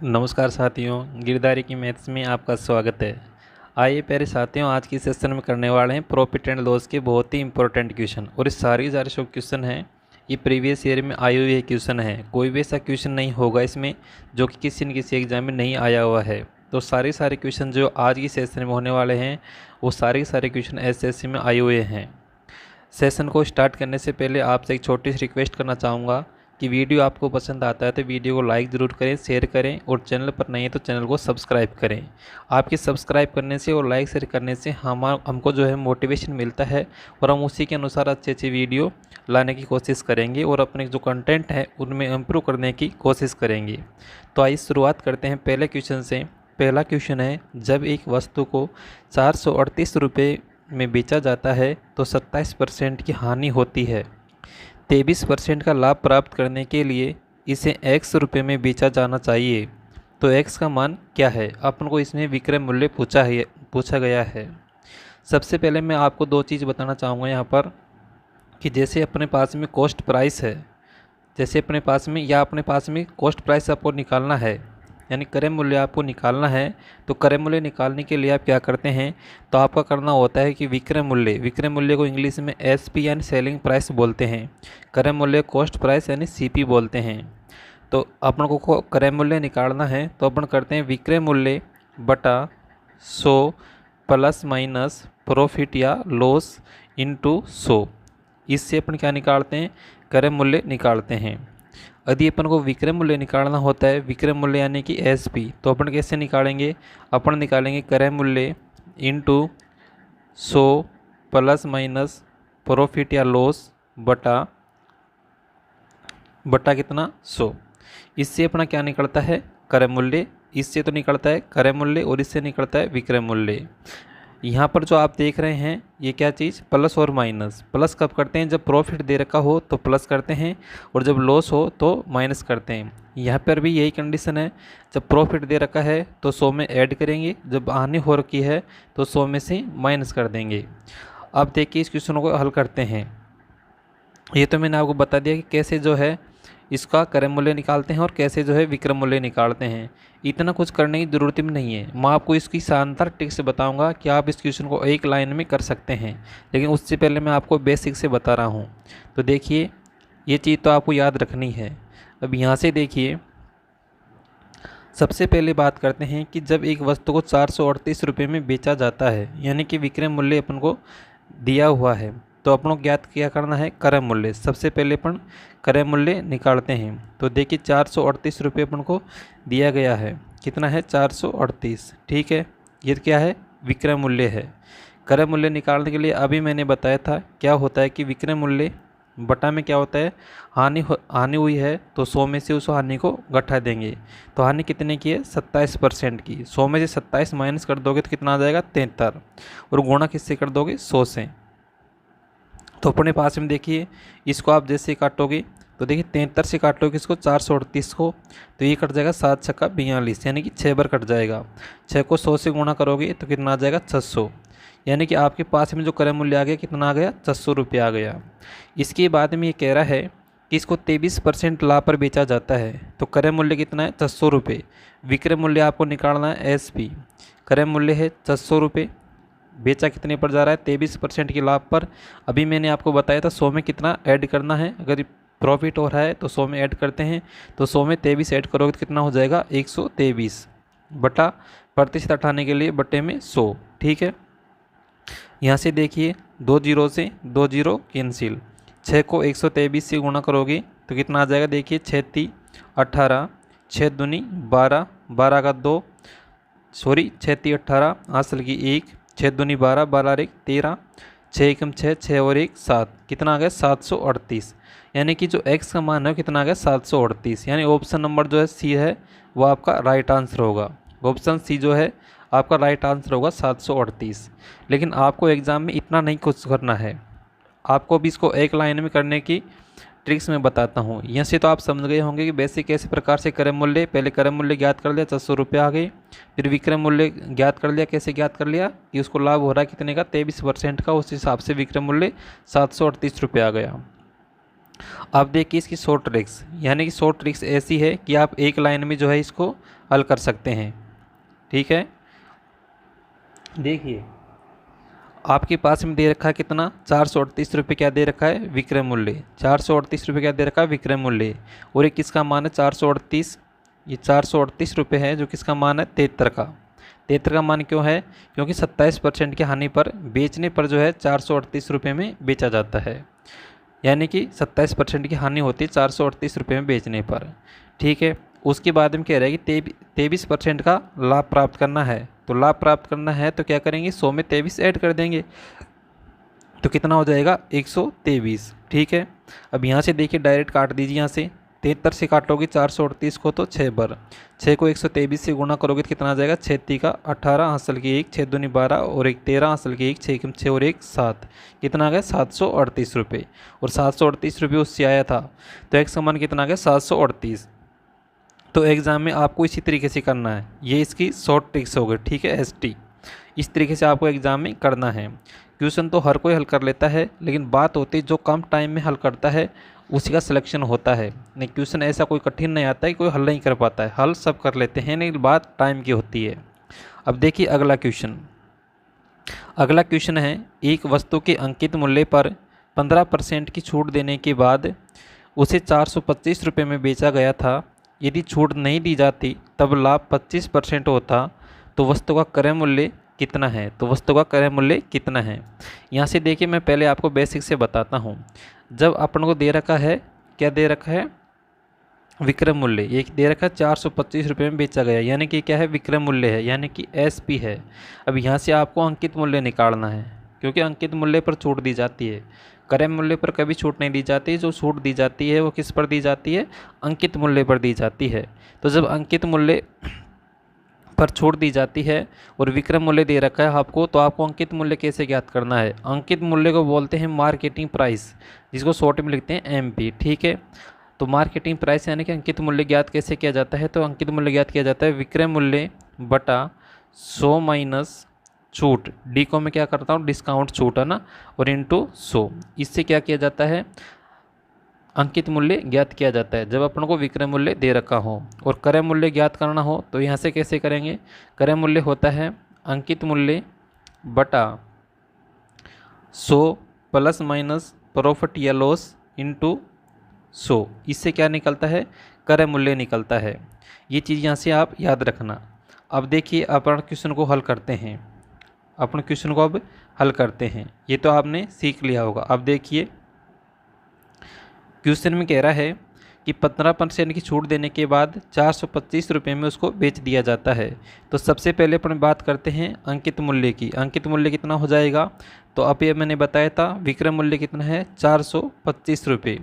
नमस्कार साथियों, गिरदारी की मैथ्स में आपका स्वागत है। आइए प्यारे साथियों, आज की सेशन में करने वाले हैं प्रॉफिट एंड लॉस के बहुत ही इंपॉर्टेंट क्वेश्चन। और ये सारे जो क्वेश्चन हैं ये प्रीवियस ईयर में आए हुए क्वेश्चन हैं। कोई भी ऐसा क्वेश्चन नहीं होगा इसमें जो कि किसी न किसी एग्जाम में नहीं आया हुआ है। तो सारे क्वेश्चन जो आज की सेशन में होने वाले हैं वो सारे क्वेश्चन एसएससी में आए हुए हैं। सेशन को स्टार्ट करने से पहले आपसे एक छोटी सी रिक्वेस्ट करना चाहूँगा कि वीडियो आपको पसंद आता है तो वीडियो को लाइक ज़रूर करें, शेयर करें और चैनल पर नहीं है तो चैनल को सब्सक्राइब करें। आपके सब्सक्राइब करने से और लाइक शेयर करने से हमको जो है मोटिवेशन मिलता है और हम उसी के अनुसार अच्छी वीडियो लाने की कोशिश करेंगे और अपने जो कंटेंट है उनमें इम्प्रूव करने की कोशिश करेंगे। तो आइए शुरुआत करते हैं पहले क्वेश्चन से। पहला क्वेश्चन है, जब एक वस्तु को 438 रुपये में बेचा जाता है तो 27% की हानि होती है। 23% का लाभ प्राप्त करने के लिए इसे x रुपये में बेचा जाना चाहिए। तो x का मान क्या है? अपन को इसमें विक्रय मूल्य पूछा गया है। सबसे पहले मैं आपको दो चीज़ बताना चाहूँगा यहाँ पर कि जैसे अपने पास में कॉस्ट प्राइस है, जैसे अपने पास में कॉस्ट प्राइस आपको निकालना है, यानी क्रय मूल्य आपको निकालना है। तो क्रय मूल्य निकालने के लिए आप क्या करते हैं, तो आपका करना होता है कि विक्रय मूल्य को इंग्लिश में एसपी यानी सेलिंग प्राइस बोलते हैं, क्रय मूल्य कॉस्ट प्राइस यानी सीपी बोलते हैं। तो अपन को क्रय मूल्य निकालना है तो अपन करते हैं विक्रय मूल्य बटा 100 प्लस माइनस प्रॉफिट या लॉस इंटू 100। इससे अपन क्या निकालते हैं, क्रय मूल्य निकालते हैं। यदि अपन को विक्रय मूल्य निकालना होता है, विक्रय मूल्य यानी कि एसपी, तो अपन कैसे निकालेंगे, अपन निकालेंगे क्रय मूल्य इंटू 100 प्लस माइनस प्रॉफिट या लॉस बटा कितना 100। इससे अपना क्या निकलता है, क्रय मूल्य। इससे तो निकलता है क्रय मूल्य और इससे निकलता है विक्रय मूल्य। यहाँ पर जो आप देख रहे हैं ये क्या चीज़, प्लस और माइनस। प्लस कब करते हैं, जब प्रॉफिट दे रखा हो तो प्लस करते हैं और जब लॉस हो तो माइनस करते हैं। यहाँ पर भी यही कंडीशन है, जब प्रॉफिट दे रखा है तो 100 में ऐड करेंगे, जब हानि हो रखी है तो 100 में से माइनस कर देंगे। अब देखिए इस क्वेश्चन को हल करते हैं। ये तो मैंने आपको बता दिया कि कैसे जो है इसका क्रय मूल्य निकालते हैं और कैसे जो है विक्रय मूल्य निकालते हैं। इतना कुछ करने की ज़रूरत भी नहीं है। मैं आपको इसकी शानदार ट्रिक से बताऊंगा कि आप इस क्वेश्चन को एक लाइन में कर सकते हैं, लेकिन उससे पहले मैं आपको बेसिक से बता रहा हूं। तो देखिए ये चीज़ तो आपको याद रखनी है। अब यहाँ से देखिए, सबसे पहले बात करते हैं कि जब एक वस्तु को 438 रुपये में बेचा जाता है, यानी कि विक्रय मूल्य अपन को दिया हुआ है, तो अपन को ज्ञात क्या करना है, क्रय मूल्य। सबसे पहले अपन क्रय मूल्य निकालते हैं। तो देखिए 438 रुपये अपन को दिया गया है, कितना है 438, ठीक है। ये क्या है, विक्रय मूल्य है। क्रय मूल्य निकालने के लिए अभी मैंने बताया था क्या होता है कि विक्रय मूल्य बटा में क्या होता है, हानि हुई है तो 100 में से उस हानि को घटा देंगे। तो हानि कितने की है, 27% की। 100 में से 27 माइनस कर दोगे तो कितना आ जाएगा, 73, और गुणा किससे कर दोगे, 100 से। तो अपने पास में देखिए इसको आप जैसे काटोगे तो देखिए 73 से काटोगे इसको 438 को, तो ये कट जाएगा 7 छक्का 42, यानी कि 6 बार कट जाएगा। 6 को 100 से गुणा करोगे तो कितना आ जाएगा, 600, यानी कि आपके पास में जो क्रय मूल्य आ गया कितना आ गया, 600 रुपये आ गया। इसके बाद में ये कह रहा है कि इसको 23% लाभ पर बेचा जाता है, तो क्रय मूल्य कितना है, 600 रुपये। विक्रय मूल्य आपको निकालना है एसपी, क्रय मूल्य है 600 रुपये, बेचा कितने पर जा रहा है, 23% के लाभ पर। अभी मैंने आपको बताया था 100 में कितना ऐड करना है, अगर प्रॉफिट हो रहा है तो 100 में ऐड करते हैं, तो 100 में 23 ऐड करोगे तो कितना हो जाएगा, 123 बटा प्रतिशत हटाने के लिए बटे में 100, ठीक है। यहाँ से देखिए 2 जीरो से 2 जीरो कैंसिल, 6 को 123 से गुणा करोगे तो कितना आ जाएगा, देखिए 6 × 18, 6 दूनी 12, 12 का 2, सॉरी 6 × 18, हासिल की 1, 6 दूनी 12, 12 और 1 13, 6 एकम 6, 6 और 1 7, कितना आ गया 738। यानी कि जो x का मान है कितना आ गया 738, यानी ऑप्शन नंबर जो है सी है वो आपका राइट आंसर होगा। ऑप्शन सी जो है आपका राइट आंसर होगा 738। लेकिन आपको एग्ज़ाम में इतना नहीं कुछ करना है, आपको भी इसको एक लाइन में करने की ट्रिक्स में बताता हूँ। यहाँ से तो आप समझ गए होंगे कि बेसिक कैसे प्रकार से क्रय मूल्य, पहले क्रय मूल्य ज्ञात कर लिया 600 रुपये आ गए, फिर विक्रय मूल्य ज्ञात कर लिया, कैसे ज्ञात कर लिया कि उसको लाभ हो रहा है कितने का, 23% का, उस हिसाब से विक्रय मूल्य 738 रुपये आ गया। अब देखिए इसकी शॉर्ट ट्रिक्स, यानी कि शॉर्ट ट्रिक्स ऐसी है कि आप एक लाइन में जो है इसको हल कर सकते हैं। ठीक है, देखिए आपके पास में दे रखा है कितना, 438 रुपये क्या दे रखा है, विक्रय मूल्य। 438 रुपये क्या दे रखा है, विक्रय मूल्य। और ये किसका मान है, 438, ये 438 रुपये है जो किसका मान है, 73 का। 73 का मान क्यों है, क्योंकि 27% की हानि पर बेचने पर जो है 438 रुपये में बेचा जाता है, यानी कि 27% की हानि होती है 438 रुपये में बेचने पर। ठीक है, उसके बाद में कह रहा है कि 23% का लाभ प्राप्त करना है। तो लाभ प्राप्त करना है तो क्या करेंगे, 100 में 23 ऐड कर देंगे, तो कितना हो जाएगा, 123। ठीक है, अब यहाँ से देखिए डायरेक्ट काट दीजिए, यहाँ से 73 से काटोगे 438 को तो 6 बार, 6 को 123 से गुणा करोगे तो कितना आ जाएगा, 6 का 18, हासिल की 1, 6 दूनी 12 और 1 13, हासिल की 1, 6 6 और 1 7, कितना आ गया 738 रुपये। और 738 रुपये उससे आया था, तो एक समान कितना आ गया 738। तो एग्ज़ाम में आपको इसी तरीके से करना है, ये इसकी शॉर्ट ट्रिक्स हो गई। ठीक है, एसटी इस तरीके से आपको एग्ज़ाम में करना है। क्वेश्चन तो हर कोई हल कर लेता है, लेकिन बात होती है जो कम टाइम में हल करता है उसी का सिलेक्शन होता है। नहीं, क्वेश्चन ऐसा कोई कठिन नहीं आता है, कोई हल नहीं कर पाता है, हल सब कर लेते हैं, लेकिन बात टाइम की होती है। अब देखिए अगला क्वेश्चन, अगला क्वेश्चन है, एक वस्तु के अंकित मूल्य पर 15% की छूट देने के बाद उसे 425 रुपये में बेचा गया था। यदि छूट नहीं दी जाती तब लाभ 25% होता, तो वस्तु का क्रय मूल्य कितना है। तो वस्तु का क्रय मूल्य कितना है, यहाँ से देखिए मैं पहले आपको बेसिक से बताता हूँ। जब अपन को दे रखा है, क्या दे रखा है, विक्रय मूल्य, ये दे रखा है 425 रुपये में बेचा गया, यानी कि क्या है, विक्रय मूल्य है, यानी कि एसपी है। अब यहाँ से आपको अंकित मूल्य निकालना है, क्योंकि अंकित मूल्य पर छूट दी जाती है, क्रय मूल्य पर कभी छूट नहीं दी जाती। जो छूट दी जाती है वो किस पर दी जाती है, अंकित मूल्य पर दी जाती है। तो जब अंकित मूल्य पर छूट दी जाती है और विक्रय मूल्य दे रखा है आपको, तो आपको अंकित मूल्य कैसे ज्ञात करना है। अंकित मूल्य को बोलते हैं मार्केटिंग प्राइस, जिसको शॉर्ट में लिखते हैं एमपी। ठीक है, तो मार्केटिंग प्राइस यानी कि अंकित मूल्य ज्ञात कैसे किया जाता है, तो अंकित मूल्य ज्ञात किया जाता है विक्रय मूल्य बटा 100 माइनस छूट, डी को मैं क्या करता हूँ, डिस्काउंट छूट है ना, और इंटू 100। इससे क्या किया जाता है, अंकित मूल्य ज्ञात किया जाता है जब अपन को विक्रय मूल्य दे रखा हो। और क्रय मूल्य ज्ञात करना हो तो यहाँ से कैसे करेंगे, क्रय मूल्य होता है अंकित मूल्य बटा 100 प्लस माइनस प्रॉफिट या लॉस इंटू 100। इससे क्या निकलता है, क्रय मूल्य निकलता है। ये चीज़ यहाँ से आप याद रखना। अब देखिए अपन क्वेश्चन को हल करते हैं, अपन क्वेश्चन को अब हल करते हैं। ये तो आपने सीख लिया होगा। अब देखिए क्वेश्चन में कह रहा है कि 15% की छूट देने के बाद 425 रुपये में उसको बेच दिया जाता है। तो सबसे पहले अपन बात करते हैं अंकित मूल्य की। अंकित मूल्य कितना हो जाएगा, तो अब ये मैंने बताया था विक्रय मूल्य कितना है 425 रुपये,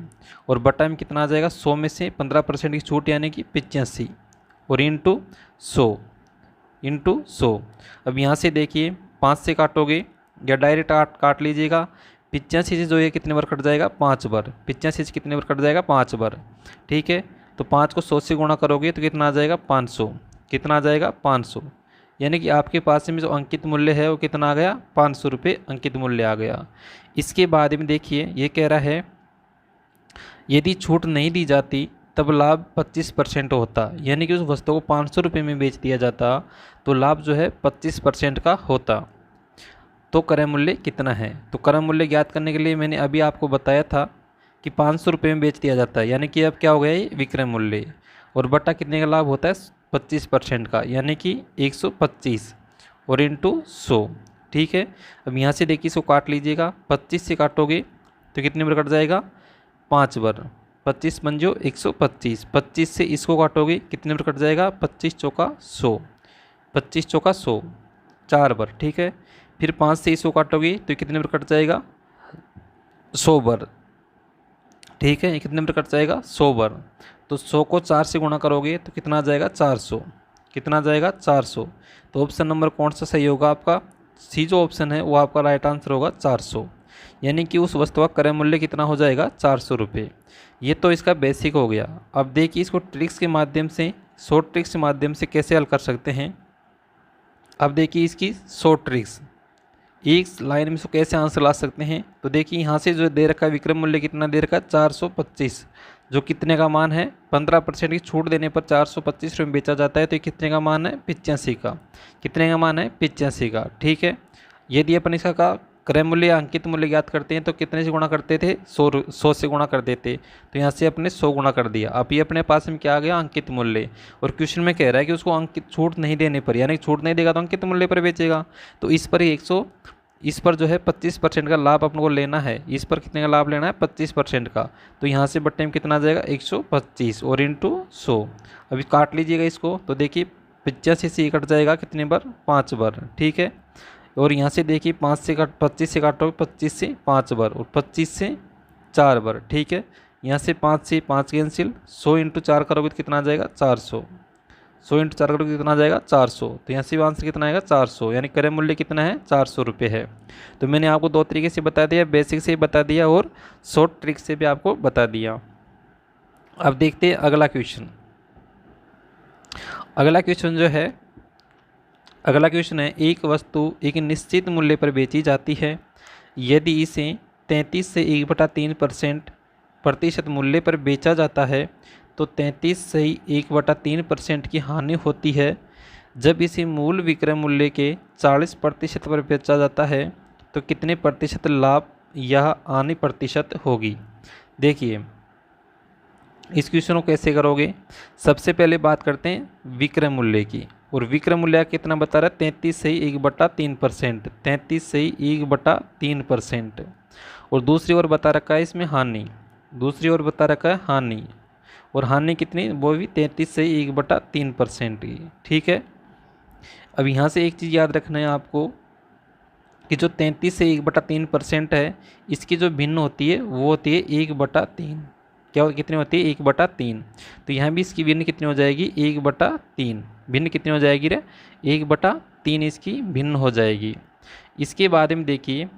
और बटा में कितना आ जाएगा, 100 में से 15% की छूट यानी कि 85, और इंटू 100। अब यहाँ से देखिए 5 से काटोगे या डायरेक्ट काट लीजिएगा। 85 से जो ये कितने बार कट जाएगा, 5 बार। 85 से कितने बार कट जाएगा, 5 बार। ठीक है, तो 5 को 100 से गुणा करोगे तो कितना आ जाएगा, 500। कितना आ जाएगा, 500। यानी कि आपके पास में जो अंकित मूल्य है वो कितना आ गया, 500 रुपये अंकित मूल्य आ गया। इसके बाद में देखिए ये कह रहा है यदि छूट नहीं दी जाती तब लाभ 25% होता, यानी कि उस वस्तु को 500 रुपये में बेच दिया जाता तो लाभ जो है 25% का होता। तो क्रय मूल्य कितना है, तो क्रय मूल्य ज्ञात करने के लिए मैंने अभी आपको बताया था कि 500 रुपये में बेच दिया जाता है, यानी कि अब क्या हो गया ये विक्रय मूल्य, और बटा कितने का लाभ होता है 25% का, यानी कि 125, और इंटू 100। ठीक है, अब यहाँ से देखिए इसको काट लीजिएगा। 25 से काटोगे तो कितने बार कट जाएगा, 5 बार। 25 पंजो 125। 25 से इसको काटोगे कितने बार कट जाएगा, 25 चौका 100। 25 चौका 100, 4 बार। ठीक है, फिर 5 से इसको काटोगे तो कितने बार कट जाएगा, 100 बार। ठीक है, ये कितने बार कट जाएगा, 100 बार। तो 100 को 4 से गुणा करोगे तो कितना आ जाएगा, 400। कितना आ जाएगा, 400। तो ऑप्शन नंबर कौन सा सही होगा आपका, सी जो ऑप्शन है वो आपका राइट आंसर होगा 400, यानी कि उस वस्तु का क्रय मूल्य कितना हो जाएगा, 400 रुपये। ये तो इसका बेसिक हो गया। अब देखिए इसको ट्रिक्स के माध्यम से, शॉर्ट ट्रिक्स के माध्यम से कैसे हल कर सकते हैं। अब देखिए इसकी शॉर्ट ट्रिक्स, एक लाइन में इसको कैसे आंसर ला सकते हैं, तो देखिए यहाँ से जो दे रखा है विक्रय मूल्य कितना दे रखा है 425, जो कितने का मान है 15% की छूट देने पर 425 रुपये में बेचा जाता है, तो ये कितने का मान है 85 का। कितने का मान है 85 का, ठीक है। यदि अपन इसका का क्रय मूल्य अंकित मूल्य ज्ञात करते हैं तो कितने से गुणा करते थे 100 से गुणा कर देते, तो यहाँ से अपने 100 गुणा कर दिया। अब ये अपने पास में क्या आ गया अंकित मूल्य, और क्वेश्चन में कह रहा है कि उसको अंकित छूट नहीं देने पर, यानी छूट नहीं देगा तो अंकित मूल्य पर बेचेगा, तो इस पर 100, इस पर जो है 25% का लाभ अपन को लेना है। इस पर कितने का लाभ लेना है 25% का, तो यहाँ से बट्टे में कितना आ जाएगा 125 और इंटू 100। अभी काट लीजिएगा इसको, तो देखिए 85 से कट जाएगा कितने बार 5 बार, ठीक है। और यहाँ से देखिए 5 से काट 25 से काटोगे 25 से 5 बार और 25 से 4 बार, ठीक है। यहाँ से 5 से 5 कैंसिल, 100 इंटू 4 करोगे तो कितना आ जाएगा 400, 100 इंटू 4 करोगे कितना आ जाएगा 400, तो यहाँ से आंसर कितना आएगा 400, यानी क्रय मूल्य कितना है 400 रुपये है। तो मैंने आपको दो तरीके से बता दिया, बेसिक से बता दिया और शॉर्ट ट्रिक से भी आपको बता दिया। अब देखते हैं अगला क्वेश्चन। अगला क्वेश्चन जो है, अगला क्वेश्चन है एक वस्तु एक निश्चित मूल्य पर बेची जाती है, यदि इसे 33 से 1/3% प्रतिशत मूल्य पर बेचा जाता है तो 33 से 1/3% की हानि होती है। जब इसे मूल विक्रय मूल्य के 40% पर बेचा जाता है तो कितने प्रतिशत लाभ या हानि प्रतिशत होगी। देखिए इस क्वेश्चन को कैसे करोगे, सबसे पहले बात करते हैं विक्रय मूल्य की, और विक्रय मूल्य कितना बता रहा है 33 से 1/3%, 33 से 1/3%। और दूसरी ओर बता रखा है इसमें हानि, दूसरी ओर बता रखा है हानि, और हानि कितनी वो भी 33 से 1/3% की, ठीक है। अब यहाँ से एक चीज़ याद रखना है आपको कि जो 33 से 1/3% है, इसकी जो भिन्न होती है वो होती है 1/3। क्या कितनी होती है 1/3, तो यहाँ भी इसकी भिन्न कितनी हो जाएगी 1/3। भिन्न कितनी हो जाएगी रे 1/3 इसकी भिन्न हो जाएगी। इसके बाद में देखिए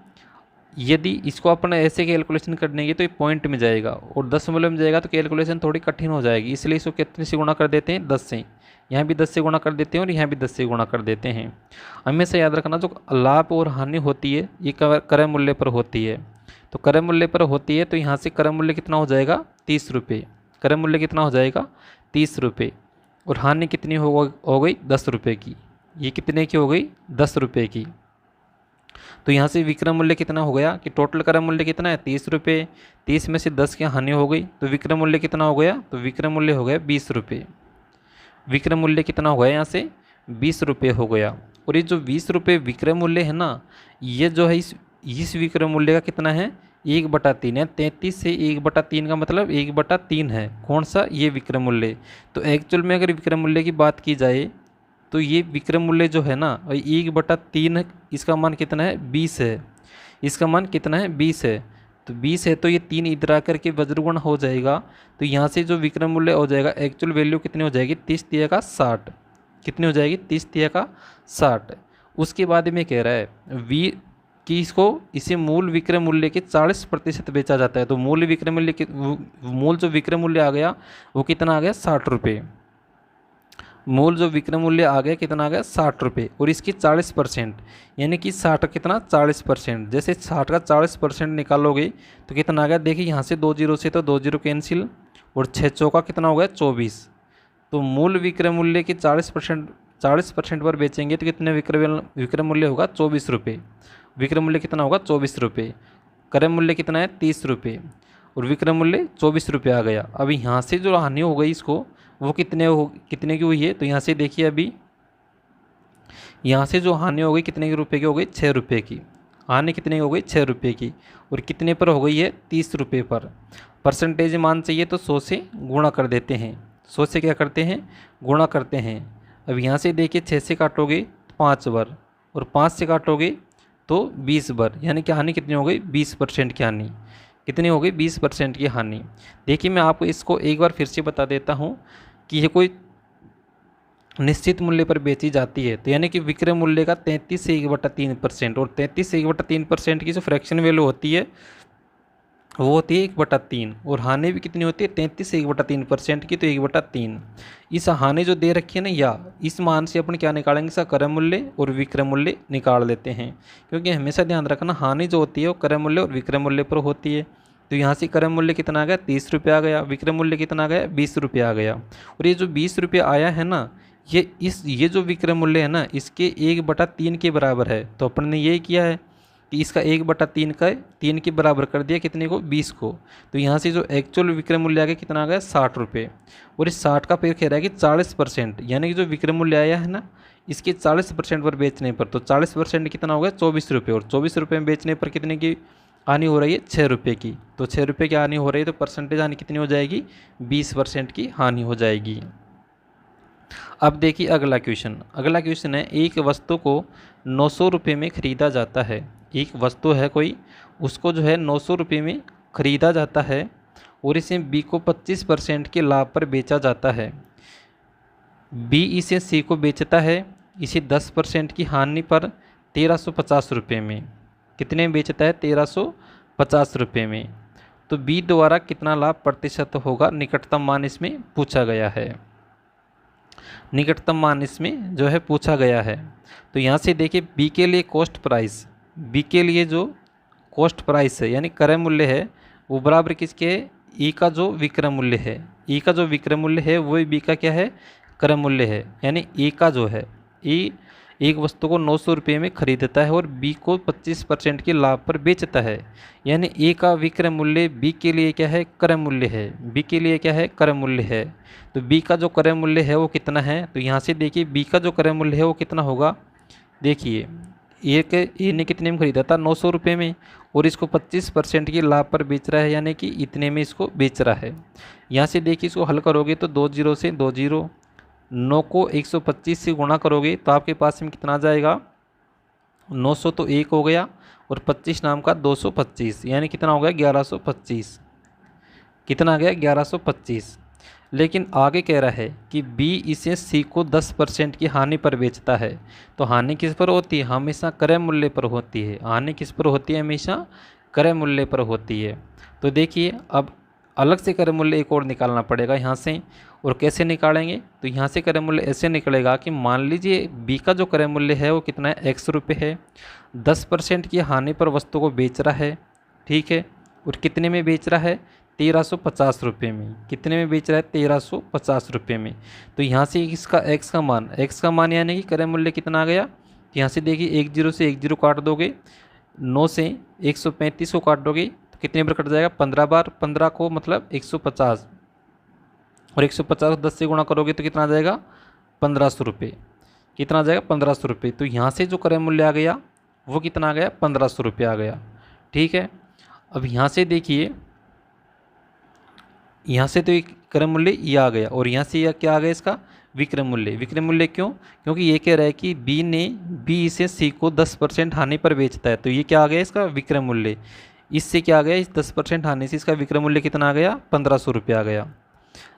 यदि इसको अपन ऐसे कैलकुलेशन करने की तो ये पॉइंट में जाएगा और दशमलव में जाएगा तो कैलकुलेशन थोड़ी कठिन हो जाएगी, इसलिए इसको कितने से गुणा कर देते हैं 10 से। यहाँ भी 10 से गुणा कर देते हैं और यहाँ भी 10 से गुणा कर देते हैं। हमेशा याद रखना जो लाभ और हानि होती है ये क्रय मूल्य पर होती है, तो क्रय मूल्य पर होती है तो यहाँ से क्रय मूल्य कितना हो जाएगा 30 रुपये। क्रय मूल्य कितना हो जाएगा 30 रुपये, और हानि कितनी हो गई 10 रुपये की। ये कितने की हो गई 10 रुपये की। तो यहाँ से विक्रय मूल्य कितना हो गया कि टोटल क्रय मूल्य कितना है 30 रुपये, 30 में से 10 की हानि हो गई तो विक्रय मूल्य कितना हो गया, तो विक्रय मूल्य हो गया 20 रुपये। विक्रय मूल्य कितना हो गया यहाँ से 20 रुपये हो गया। और ये जो 20 रुपये विक्रय मूल्य है ना, ये जो है इस विक्रय मूल्य का कितना है 1/3 है। 33 से 1/3 का मतलब 1/3 है। कौन सा, ये विक्रय मूल्य। तो एक्चुअल में अगर विक्रय मूल्य की बात की जाए तो ये विक्रय मूल्य जो है ना 1/3, इसका मान कितना है 20 है। इसका मान कितना है 20 है, तो 20 है तो ये 3 इधर आकर के वज्रगुण हो जाएगा, तो यहाँ से जो विक्रय मूल्य हो जाएगा एक्चुअल वैल्यू कितनी हो जाएगी 30 का 60। कितनी हो जाएगी 30 का 60। उसके बाद में कह रहा है कि इसको इसे मूल विक्रय मूल्य के 40% बेचा जाता है, तो मूल विक्रय मूल्य मूल जो विक्रय मूल्य आ गया वो कितना आ गया 60 रुपये। मूल जो विक्रय मूल्य आ गया कितना आ गया 60 रुपये, और इसकी 40% यानी कि 60 कितना 40%। जैसे 60 का 40% निकालोगे तो कितना आ गया, देखिए यहाँ से 2 जीरो से तो 2 जीरो कैंसिल, और 6 चौका कितना हो गया 24। तो मूल विक्रय मूल्य की 40% पर बेचेंगे तो कितने विक्रय मूल्य होगा 24 रुपये। विक्रय मूल्य कितना होगा 24 रुपये। क्रय मूल्य कितना है 30 रुपये और विक्रय मूल्य 24 रुपये आ गया। अब यहाँ से जो हानि हो गई इसको वो कितने की हुई है, तो यहाँ से देखिए अभी यहाँ से जो हानि हो गई कितने के रुपए की हो गई 6 रुपये की। हानि कितने की हो गई 6 रुपये की, और कितने पर हो गई है 30 रुपये पर। परसेंटेज मान चाहिए तो 100 से गुणा कर देते हैं। 100 से क्या करते हैं गुणा करते हैं। अब यहाँ से देखिए 6 से काटोगे 5 बार और 5 से काटोगे तो 20 बार, यानी कि हानि कितनी हो गई 20% की हानि। कितनी हो गई 20% की हानि। देखिए मैं आपको इसको एक बार फिर से बता देता हूँ कि यह कोई निश्चित मूल्य पर बेची जाती है, तो यानी कि विक्रय मूल्य का 33 से 1/3%, और 33 से 1/3% की जो फ्रैक्शन वैल्यू होती है वो होती है 1/3 और हानि भी कितनी होती है 33 से 1/3% की, तो 1/3। इस हानि जो दे रखी है ना, या इस मान से अपन क्या निकालेंगे, इसका क्रय मूल्य और विक्रय मूल्य निकाल लेते हैं। क्योंकि हमेशा ध्यान रखना हानि जो होती है वो क्रय मूल्य और विक्रय मूल्य पर होती है। तो यहाँ से क्रय मूल्य कितना आ गया 30 रुपये आ गया, विक्रय मूल्य कितना आ गया 20 रुपये आ गया। और ये जो 20 रुपये आया है ना, ये जो विक्रय मूल्य है ना, इसके 1/3 के बराबर है। तो अपन ने यही किया है कि इसका 1/3 का 3 के बराबर कर दिया, कितने को 20 को। तो यहाँ से जो एक्चुअल विक्रय मूल्य आ गया कितना आ गया 60 रुपये। और इस 60 का फिर कह रहा है कि 40%, यानी कि जो विक्रय मूल्य आया है ना, इसके 40% पर बेचने पर, तो 40% कितना हो गया 24 रुपये। और 24 रुपये में बेचने पर कितने की हानि हो रही है 6 रुपये की। तो 6 रुपये की हानि हो रही है, तो परसेंटेज हानि कितनी हो जाएगी 20% की हानि हो जाएगी। अब देखिए अगला क्वेश्चन। अगला क्वेश्चन है, एक वस्तु को 900 रुपये में ख़रीदा जाता है। एक वस्तु है कोई, उसको जो है 900 रुपये में ख़रीदा जाता है और इसे बी को 25% के लाभ पर बेचा जाता है। बी इसे सी को बेचता है, इसे 10% की हानि पर 1350 रुपये में। कितने में बेचता है 1350 रुपये में। तो बी द्वारा कितना लाभ प्रतिशत होगा, निकटतम मान इसमें पूछा गया है। निकटतम मान इसमें जो है पूछा गया है। तो यहाँ से देखिए बी के लिए कॉस्ट प्राइस, बी के लिए जो कॉस्ट प्राइस है यानी क्रय मूल्य है, वो बराबर किसके है ई का जो विक्रय मूल्य है। ई का जो विक्रय मूल्य है वही बी का क्या है क्रय मूल्य है। यानी ई का जो है ई एक वस्तु को 900 रुपये में खरीदता है और बी को 25% के लाभ पर बेचता है। यानी ए का विक्रय मूल्य बी के लिए क्या है क्रय मूल्य है, बी के लिए क्या है क्रय मूल्य है। तो बी का जो क्रय मूल्य है वो कितना है, तो यहाँ से देखिए बी का जो क्रय मूल्य है वो कितना होगा। देखिए ए ने कितने में खरीदा था 900 रुपये में, और इसको 25% के लाभ पर बेच रहा है, यानी कि इतने में इसको बेच रहा है। यहाँ से देखिए इसको हल करोगे तो 2 जीरो से 2 जीरो, 9 को 125 से गुणा करोगे तो आपके पास में कितना आ जाएगा 900 तो 1 हो गया और 25 नाम का 225, यानी कितना हो गया 1125। कितना आ गया 1125। लेकिन आगे कह रहा है कि बी इसे सी को 10% की हानि पर बेचता है। तो हानि किस पर होती है, हमेशा क्रय मूल्य पर होती है। हानि किस पर होती है, हमेशा क्रय मूल्य पर होती है। तो देखिए अब अलग से क्रय मूल्य एक और निकालना पड़ेगा यहाँ से। और कैसे निकालेंगे, तो यहाँ से क्रय मूल्य ऐसे निकलेगा कि मान लीजिए बी का जो क्रय मूल्य है वो कितना है x रुपये है, 10% की हानि पर वस्तु को बेच रहा है, ठीक है। और कितने में बेच रहा है 1350 रुपये में। कितने में बेच रहा है 1350 रुपये में। तो यहाँ से इसका x का मान यानी कि क्रय मूल्य कितना आ गया। तो यहाँ से देखिए 1 जीरो से 1 जीरो काट दोगे, 9 से 135 को काट दोगे तो कितने बार कट जाएगा 15 बार। 15 को मतलब 150 और 150 को 10 से गुणा करोगे तो कितना आ जाएगा 1500 रुपये। कितना आ जाएगा 1500 रुपये। तो यहाँ से जो क्रय मूल्य आ गया वो कितना आ गया 1500 रुपये आ गया, ठीक है। अब यहाँ से देखिए, यहाँ से तो एक क्रय मूल्य ये आ गया और यहाँ से यह क्या आ गया इसका विक्रय मूल्य। विक्रय मूल्य क्यों, क्योंकि ये कह रहा है कि बी इसे सी को 10% हानि पर बेचता है। तो ये क्या आ गया इसका विक्रय मूल्य। इससे क्या आ गया, इस 10% हानि से इसका विक्रय मूल्य कितना आ गया 1500 रुपये आ गया।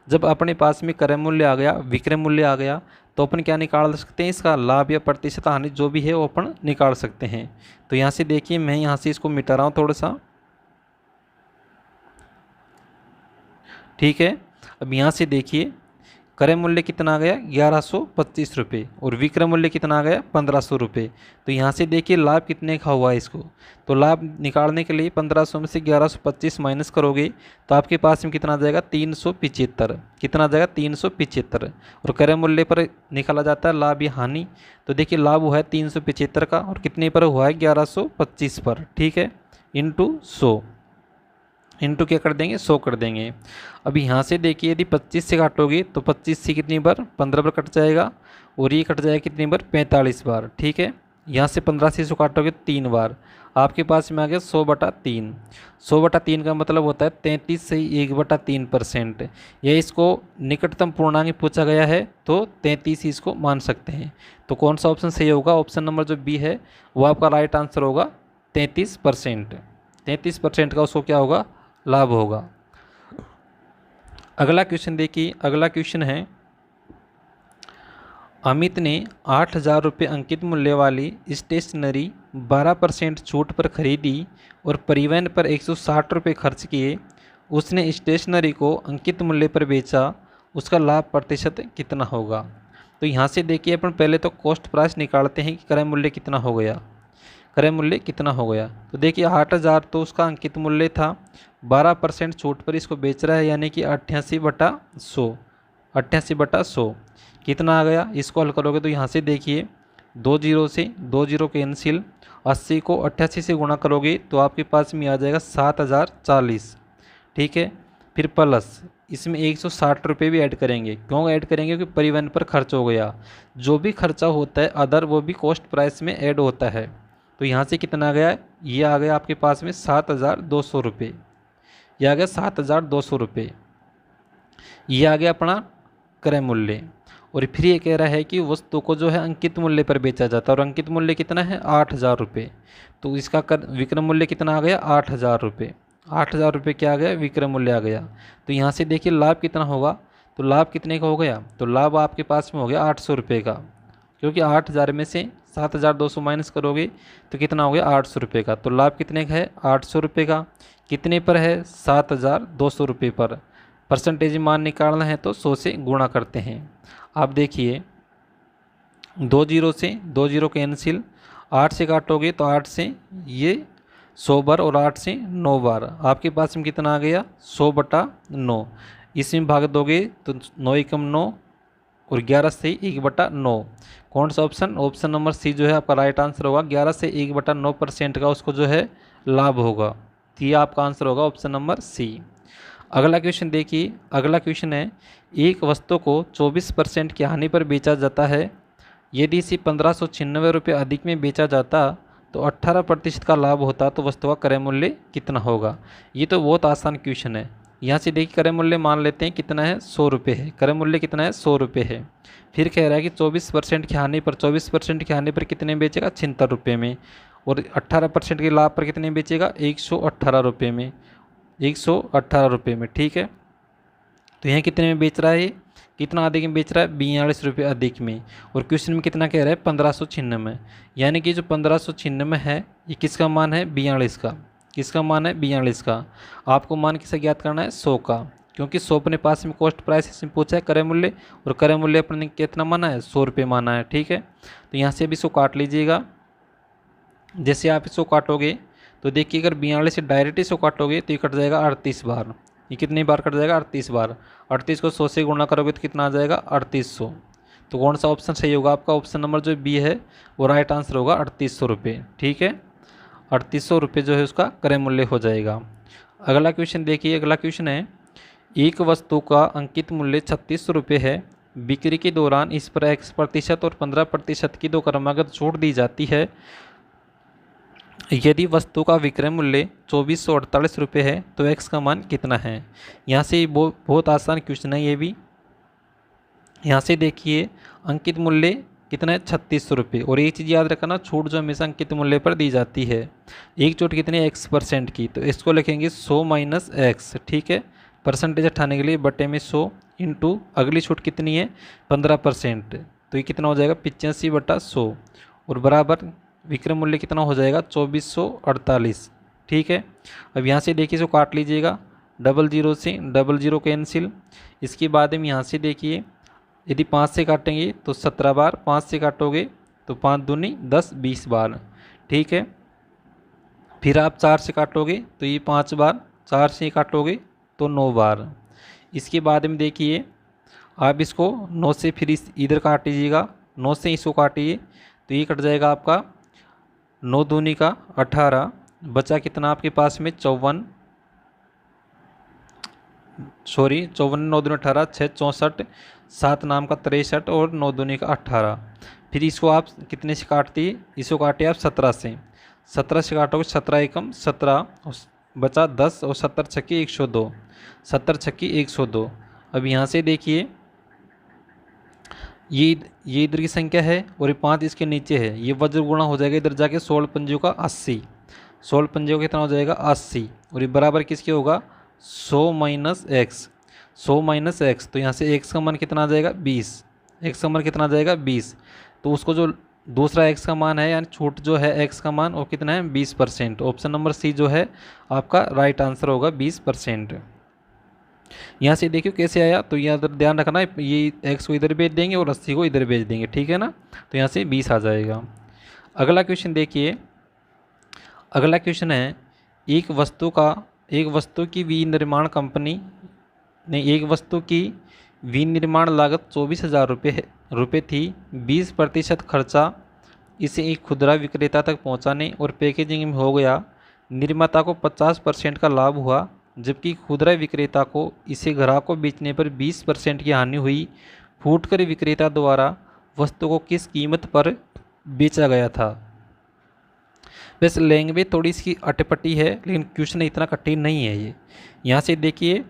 जब अपने पास में क्रय मूल्य आ गया, विक्रय मूल्य आ गया, तो अपन क्या निकाल सकते हैं, इसका लाभ या प्रतिशत हानि जो भी है वो अपन निकाल सकते हैं। तो यहाँ से देखिए मैं यहाँ से इसको मिटा रहा हूँ थोड़ा सा, ठीक है। अब यहाँ से देखिए क्रय मूल्य कितना आ गया 1125 रुपये और विक्रय मूल्य कितना आ गया 1500 रुपये। तो यहाँ से देखिए लाभ कितने का हुआ है इसको। तो लाभ निकालने के लिए 1500 में से 1125 माइनस करोगे तो आपके पास में कितना आ जाएगा 375। कितना आ जाएगा 375। और क्रय मूल्य पर निकाला जाता है लाभ या हानि। तो देखिए लाभ हुआ है 375 का और कितने पर हुआ है 1125 पर, ठीक है, इंटू 100। इंटू क्या कर देंगे 100 कर देंगे। अब यहाँ से देखिए यदि 25 से काटोगे तो 25 से कितनी बार 15 बार कट जाएगा और ये कट जाएगा कितनी बार 45 बार, ठीक है। यहाँ से 15 से इसको काटोगे 3 बार, आपके पास में आ गया 100/3। 100/3 का मतलब होता है 33 से 1/3%। यह इसको निकटतम पूर्णांक पूछा गया है तो 33 ही इसको मान सकते हैं। तो कौन सा ऑप्शन सही होगा, ऑप्शन नंबर जो बी है वो आपका राइट आंसर होगा 33%। 33% का उसको क्या होगा लाभ होगा। अगला क्वेश्चन देखिए। अगला क्वेश्चन है, अमित ने 8000 रुपये अंकित मूल्य वाली स्टेशनरी 12% छूट पर खरीदी और परिवहन पर 160 रुपये खर्च किए, उसने स्टेशनरी को अंकित मूल्य पर बेचा, उसका लाभ प्रतिशत कितना होगा। तो यहाँ से देखिए अपन पहले तो कॉस्ट प्राइस निकालते हैं कि क्रय मूल्य कितना हो गया। क्रय मूल्य कितना हो गया, तो देखिए 8,000 तो उसका अंकित मूल्य था, 12% छूट पर इसको बेच रहा है, यानी कि 88/100। 88/100 कितना आ गया, इसको हल करोगे तो यहाँ से देखिए 20 से 20 कैंसिल, 80 को 88 से गुणा करोगे तो आपके पास में आ जाएगा 7,040। ठीक है, फिर प्लस इसमें 160 रुपये भी ऐड करेंगे। क्यों ऐड करेंगे, क्योंकि परिवहन पर खर्च हो गया। जो भी खर्चा होता है अदर, वो भी कॉस्ट प्राइस में ऐड होता है। तो यहाँ से कितना आ गया, ये आ गया आपके पास में 7,200 रुपये। ये आ गया 7,200 रुपये। ये आ गया अपना क्रय मूल्य। और फिर ये कह रहा है कि वस्तु को जो है अंकित मूल्य पर बेचा जाता है, और अंकित मूल्य कितना है 8,000 रुपये। तो इसका विक्रय मूल्य कितना आ गया 8,000 रुपये। 8,000 रुपये क्या आ गया, विक्रय मूल्य आ गया। तो यहाँ से देखिए लाभ कितना होगा, तो लाभ कितने का हो गया, तो लाभ आपके पास में हो गया 800 रुपये का, क्योंकि 8,000 में से 7,200 माइनस करोगे तो कितना हो गया 800 रुपये का। तो लाभ कितने का है 800 रुपये का। कितने पर है 7,200 रुपये पर। परसेंटेज मान निकालना है तो 100 से गुणा करते हैं। आप देखिए 20 से 20 कैंसिल, 8 से काटोगे तो 8 से ये 100 बार और 8 से 9 बार, आपके पास में कितना आ गया 100/9। इसमें भाग दोगे तो 9 एकम 9 और 11 से 1/9। कौन सा ऑप्शन, ऑप्शन नंबर सी जो है आपका राइट आंसर होगा। 11 से 1/9% का उसको जो है लाभ होगा। तो ये आपका आंसर होगा ऑप्शन नंबर सी। अगला क्वेश्चन देखिए, अगला क्वेश्चन है, एक वस्तु को 24% की हानि पर बेचा जाता है, यदि इसे 1,596 रुपये अधिक में बेचा जाता तो 18% का लाभ होता, तो वस्तु का क्रय मूल्य कितना होगा। ये तो बहुत आसान क्वेश्चन है। यहाँ से देखिए क्रय मूल्य मान लेते हैं कितना है 100 रुपये है। क्रय मूल्य कितना है 100 रुपये है। फिर कह रहा है कि 24% की हानि पर, 24% की हानि पर कितने बेचेगा 76 रुपये में, और 18% के लाभ पर कितने बेचेगा 118 रुपये में, 118 रुपये में। ठीक है, तो यहाँ कितने में बेच रहा है, कितना अधिक में बेच रहा है 42 रुपये अधिक में। और क्वेश्चन में कितना कह रहा है 1,596, यानी कि जो 1,596 है ये किसका मान है 42 का। किसका मान है 42 का। आपको मान किसे ज्ञात करना है 100 का, क्योंकि 100 अपने पास में कॉस्ट प्राइस इसमें पूछा है क्रय मूल्य, और क्रय मूल्य अपने कितना माना है 100 रुपये माना है। ठीक है, तो यहाँ से भी इसको काट लीजिएगा। जैसे आप इसको काटोगे तो देखिए अगर 42 से डायरेक्ट इसको काटोगे तो ये कट जाएगा 38 बार। ये कितनी बार कट जाएगा 38 बार। 38 को 100 से गुणा करोगे तो कितना आ जाएगा 3800। तो कौन सा ऑप्शन सही होगा आपका, ऑप्शन नंबर जो बी है वो राइट आंसर होगा 3800 रुपये। ठीक है, 3800 रुपये जो है उसका क्रय मूल्य हो जाएगा। अगला क्वेश्चन देखिए, अगला क्वेश्चन है, एक वस्तु का अंकित मूल्य 3600 रुपये है, बिक्री के दौरान इस पर X% और 15% की दो क्रमागत छूट दी जाती है, यदि वस्तु का विक्रय मूल्य 2,448 रुपये है तो x का मान कितना है। यहाँ से बहुत आसान क्वेश्चन है ये भी। यहाँ से देखिए अंकित मूल्य कितना है 3600 रुपये, और एक चीज़ याद रखना छूट जो हमेशा अंकित मूल्य पर दी जाती है, एक छूट कितनी है X% की, तो इसको लिखेंगे 100 माइनस x। ठीक है, परसेंटेज हटाने के लिए बटे में 100 इंटू अगली छूट कितनी है 15%, तो ये कितना हो जाएगा 85/100, और बराबर विक्रय मूल्य कितना हो जाएगा 2,448। ठीक है, अब यहाँ से देखिए इसको काट लीजिएगा, 00 से 00 कैंसिल। इसके बाद हम यहाँ से देखिए यदि 5 से काटेंगे तो 17 बार, 5 से काटोगे तो 5 दूनी 10, 20 बार। ठीक है, फिर आप 4 से काटोगे तो ये 5 बार, 4 से काटोगे तो 9 बार। इसके बाद में देखिए आप इसको 9 से फिर इधर काट लीजिएगा, 9 से इसको काटिए तो ये कट जाएगा आपका 9 दूनी का 18, बचा कितना आपके पास में 54, 9 दूनी 18, 6 64, 7 नाम का 63 और 9 दूनी का 18। फिर इसको आप कितने से काटती है, इसको काटिए आप 17 से, 17 से काटोगे 17 एकम 17, बचा 10 और 70 छक्की 102, 70 छक्की 102। अब यहाँ से देखिए ये इधर की संख्या है और ये 5 इसके नीचे है, ये वज्र गुणा हो जाएगा इधर जाके 16 पंजों का 80, 16 पंजों का कितना हो जाएगा 80, और ये बराबर किसके होगा 100 माइनस एक्स, 100 माइनस एक्स। तो यहाँ से एक्स का मान कितना आ जाएगा 20, एक्स का मान कितना आ जाएगा 20। तो उसको जो दूसरा एक्स का मान है, यानी छूट जो है एक्स का मान वो कितना है 20%। ऑप्शन नंबर सी जो है आपका राइट आंसर होगा 20%। यहाँ से देखियो कैसे आया, तो यहाँ ध्यान रखना ये एक्स को इधर भेज देंगे और 80 को इधर भेज देंगे, ठीक है ना। तो यहाँ से 20 आ जाएगा। अगला क्वेश्चन देखिए, अगला क्वेश्चन है एक वस्तु की विनिर्माण कंपनी ने एक वस्तु की विनिर्माण लागत 24,000 रुपये थी। 20% खर्चा इसे एक खुदरा विक्रेता तक पहुंचाने और पैकेजिंग में हो गया। निर्माता को 50% का लाभ हुआ, जबकि खुदरा विक्रेता को इसे ग्राहक को बेचने पर 20% की हानि हुई। फुटकर विक्रेता द्वारा वस्तु को किस कीमत पर बेचा गया था। वैसे लैंग्वेज थोड़ी इसकी अटपटी है, लेकिन क्वेश्चन इतना कठिन नहीं है ये। यहाँ से देखिए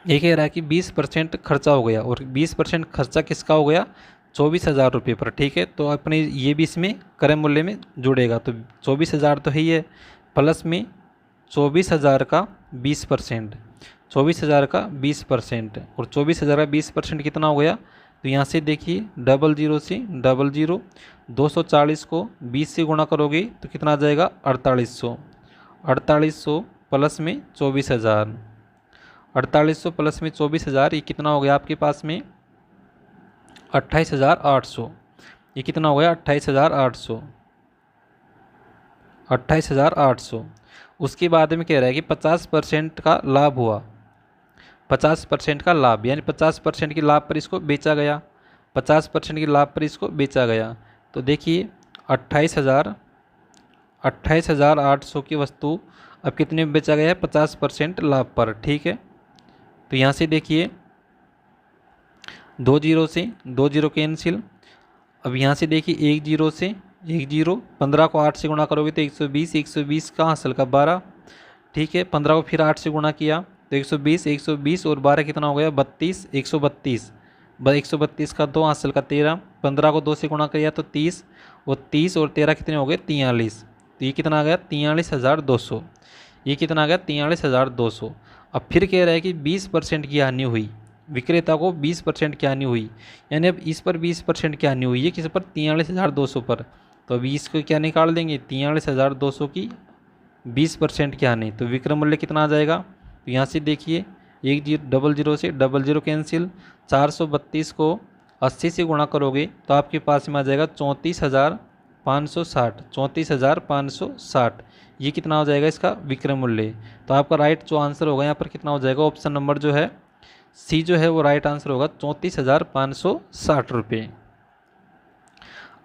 ये कह रहा है कि 20% खर्चा हो गया, और 20% खर्चा किसका हो गया 24,000 रुपये पर, ठीक है। तो अपने ये भी इसमें क्रय मूल्य में जुड़ेगा, तो 24,000 तो है ही है, प्लस में 24,000 का 20%, 24,000 का 20%, और 24,000 का 20% कितना हो गया। तो यहाँ से देखिए 00 से 00, 240 को 20 से गुणा करोगे तो कितना आ जाएगा 4800, 4800 प्लस में 24,000, 4800 प्लस में 24,000, ये कितना हो गया आपके पास में 28,800। ये कितना हो गया 28,800, 28,800। उसके बाद में कह रहा है कि 50% का लाभ हुआ, 50% का लाभ, यानी 50% के लाभ पर इसको बेचा गया, 50% के लाभ पर इसको बेचा गया। तो देखिए 28,800 की वस्तु अब कितने में बेचा गया है 50% लाभ पर, ठीक है। तो यहाँ से देखिए 2 जीरो से 2 जीरो कैंसिल। अब यहाँ से देखिए 1 जीरो से 1 जीरो, 15 को 8 से गुणा करोगे तो 120, 120 का हासिल का 12, ठीक है। 15 को फिर 8 से गुणा किया तो 120, 120 और 12 कितना हो गया 32, 132, 132 का 2 हासिल का 13, 15 को 2 से गुणा किया तो 30, और 30 और 13 कितने हो गए 43। तो ये कितना आ गया 43,200, ये कितना आ गया 43,200। अब फिर कह रहा है कि 20% की हानि हुई, विक्रेता को 20% की हानि हुई, यानी अब इस पर 20% की हानि हुई है किस पर 43,200 पर। तो अभी इसको क्या निकाल देंगे 43,200 की 20% की हानि, तो विक्रय मूल्य कितना आ जाएगा। तो यहाँ से देखिए 00 से 00 कैंसिल, 432 को 80 से गुणा करोगे तो आपके पास में आ जाएगा 34,560, 34,560। ये कितना हो जाएगा इसका विक्रय मूल्य। तो आपका राइट जो आंसर होगा यहाँ पर कितना हो जाएगा, ऑप्शन नंबर जो है सी जो है वो राइट आंसर होगा 34,560 रुपये।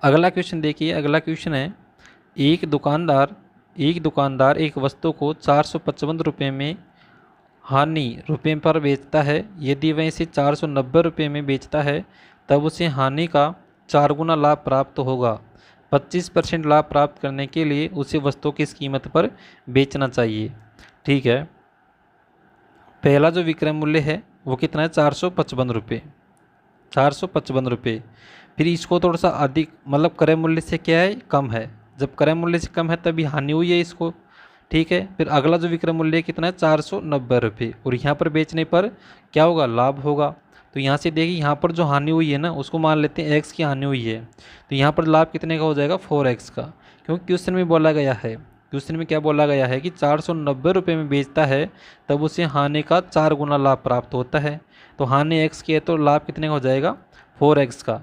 अगला क्वेश्चन देखिए, अगला क्वेश्चन है एक दुकानदार एक वस्तु को 455 रुपये में हानि रुपये पर बेचता है। यदि वह इसे 490 रुपये में बेचता है तब उसे हानि का 4 गुना लाभ प्राप्त होगा। 25% लाभ प्राप्त करने के लिए उसे वस्तु किस कीमत पर बेचना चाहिए, ठीक है। पहला जो विक्रय मूल्य है वो कितना है 455 रुपये, 455 रुपये। फिर इसको थोड़ा सा अधिक, मतलब क्रय मूल्य से क्या है कम है, जब क्रय मूल्य से कम है तभी हानि हुई है इसको, ठीक है। फिर अगला जो विक्रय मूल्य कितना है 490 रुपये, और यहाँ पर बेचने पर क्या होगा लाभ होगा। तो यहाँ से देखिए यहाँ पर जो हानि हुई है ना उसको मान लेते हैं एक्स की हानि हुई है, तो यहाँ पर लाभ कितने का हो जाएगा 4x का, क्योंकि क्वेश्चन में बोला गया है, क्वेश्चन में क्या बोला गया है कि 490 रुपये में बेचता है तब उसे हानि का 4 गुना लाभ प्राप्त होता है। तो हानि x की है तो लाभ कितने का हो जाएगा 4x का,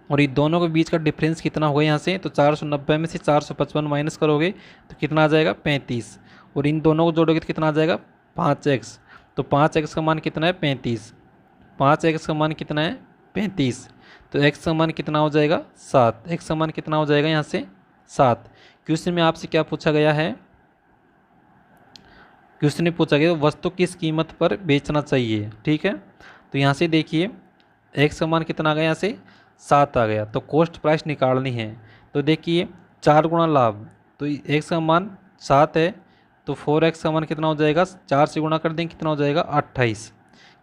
और ये दोनों के बीच का डिफरेंस कितना होगा यहाँ से, तो 490 में से 455 माइनस करोगे तो कितना आ जाएगा 35, और इन दोनों को जोड़ोगे तो कितना आ जाएगा 5x। तो 5x का मान कितना है 35, 5x का मान कितना है 35, तो x का मान कितना हो जाएगा 7, x का मान कितना हो जाएगा यहाँ से 7। क्वेश्चन में आपसे क्या पूछा गया है, क्वेश्चन में पूछा गया वस्तु किस कीमत पर बेचना चाहिए, ठीक है। तो यहाँ से देखिए x का मान कितना आ गया यहाँ से 7 आ गया, तो कॉस्ट प्राइस निकालनी है। तो देखिए 4 गुना लाभ, तो x का मान 7 है तो 4x का मान कितना हो जाएगा 4 से गुणा कर देंगे कितना हो जाएगा 28,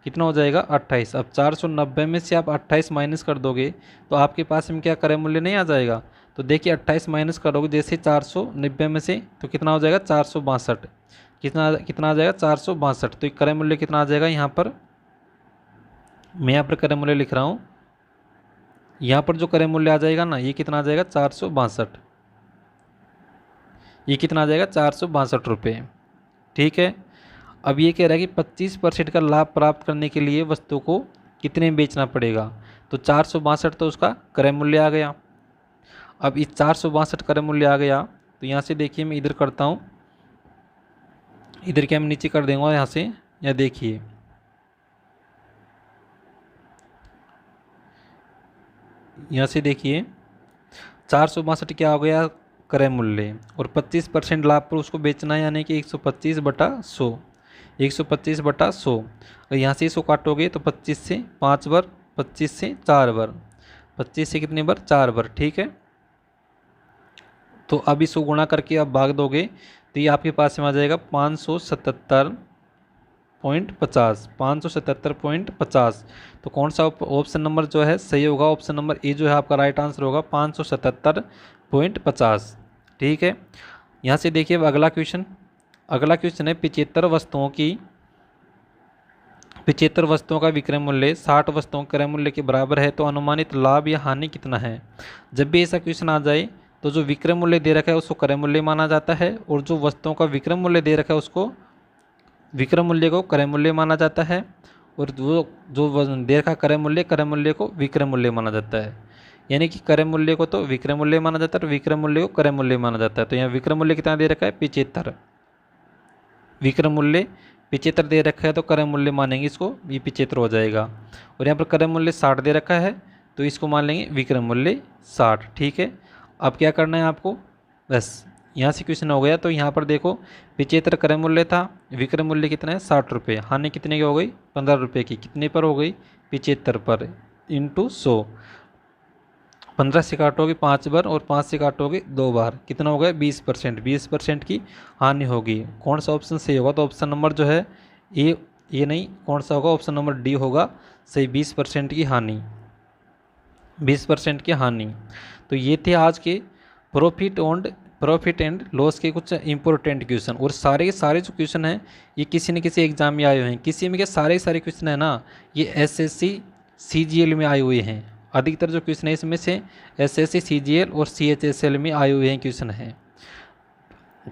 कितना हो जाएगा 28। अब 490 में से आप 28 माइनस कर दोगे तो आपके पास में क्या क्रय मूल्य नहीं आ जाएगा। तो देखिए 28 माइनस करोगे जैसे 490 में से तो कितना हो जाएगा 462, कितना आ जाएगा 462। तो क्रय मूल्य कितना आ जाएगा यहाँ पर, मैं यहाँ पर क्रय मूल्य लिख रहा हूँ यहाँ पर जो क्रय मूल्य आ जाएगा ना, ये कितना आ जाएगा 462, ये कितना आ जाएगा 462 रुपये। ठीक है, अब ये कह रहा है कि 25% का लाभ प्राप्त करने के लिए वस्तु को कितने में बेचना पड़ेगा। तो 462 तो उसका क्रय मूल्य आ गया। अब इस 462 क्रय मूल्य आ गया तो यहाँ से देखिए मैं इधर करता हूँ, इधर क्या मैं नीचे कर देंगे यहाँ से, या देखिए यहाँ से देखिए 462 क्या हो गया क्रय मूल्य, और 25% लाभ पर उसको बेचना है, यानी कि 125/100, 125/100। और यहाँ से इसको काटोगे तो 25 से 5 बार, 25 से 4 बार, 25 से कितने बार 4 बार। ठीक है, तो अब इसको गुणा करके आप भाग दोगे तो ये आपके पास में आ जाएगा 577.50, 577.50। तो कौन सा ऑप्शन नंबर जो है सही होगा, ऑप्शन नंबर ए जो है आपका राइट आंसर होगा 577.50। ठीक है, यहाँ से देखिए अब अगला क्वेश्चन है 75 वस्तुओं का विक्रय मूल्य 60 वस्तुओं के क्रय मूल्य के बराबर है, तो अनुमानित लाभ या हानि कितना है। जब भी ऐसा क्वेश्चन आ जाए तो जो विक्रय मूल्य दे रखा है उसको क्रय मूल्य माना जाता है, और जो वस्तुओं का विक्रय मूल्य दे रखा है उसको विक्रय मूल्य को क्रय मूल्य माना जाता है, और वो जो दे रखा क्रय मूल्य को विक्रय मूल्य माना जाता है। यानी कि क्रय मूल्य को तो विक्रय मूल्य माना जाता है और विक्रय मूल्य को क्रय मूल्य माना जाता है। तो यहाँ विक्रय मूल्य कितना दे रखा है 75, विक्रय मूल्य 75 दे रखा है तो क्रय मूल्य मानेंगे इसको, ये 75 हो जाएगा। और यहाँ पर क्रय मूल्य 60 दे रखा है तो इसको मान लेंगे विक्रय मूल्य 60। ठीक है, अब क्या करना है आपको, बस यहाँ से क्वेश्चन हो गया। तो यहाँ पर देखो 75 क्रय मूल्य था, विक्रय मूल्य कितना है 60 रुपये, हानि कितने की हो गई 15 रुपये की, कितने पर हो गई 75 पर इंटू 100। 15 से काटोगे 5 बार और 5 से काटोगे 2 बार, कितना हो गया 20%, 20% की हानि होगी। कौन सा ऑप्शन सही होगा, तो ऑप्शन नंबर जो है ये नहीं, कौन सा होगा ऑप्शन नंबर डी होगा सही, 20% की हानि, 20% की हानि। तो ये थे आज के प्रॉफिट एंड लॉस के कुछ इंपॉर्टेंट क्वेश्चन, और सारे के सारे जो क्वेश्चन हैं ये किसी न किसी एग्जाम में आए हुए हैं। किसी में क्या सारे क्वेश्चन है ना ये एसएससी सीजीएल में आए हुए हैं, अधिकतर जो क्वेश्चन है इसमें से एसएससी सीजीएल और सीएचएसएल में आए हुए हैं क्वेश्चन हैं।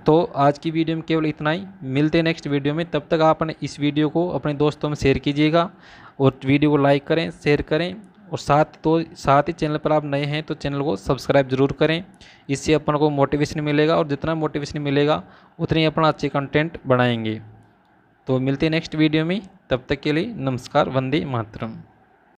तो आज की वीडियो में केवल इतना ही, मिलते हैं नेक्स्ट वीडियो में। तब तक आप इस वीडियो को अपने दोस्तों में शेयर कीजिएगा, और वीडियो को लाइक करें, शेयर करें, और साथ ही चैनल पर आप नए हैं तो चैनल को सब्सक्राइब जरूर करें। इससे अपन को मोटिवेशन मिलेगा, और जितना मोटिवेशन मिलेगा उतनी अपना अच्छे कंटेंट बनाएंगे। तो मिलते हैं नेक्स्ट वीडियो में, तब तक के लिए नमस्कार, वंदे मातरम।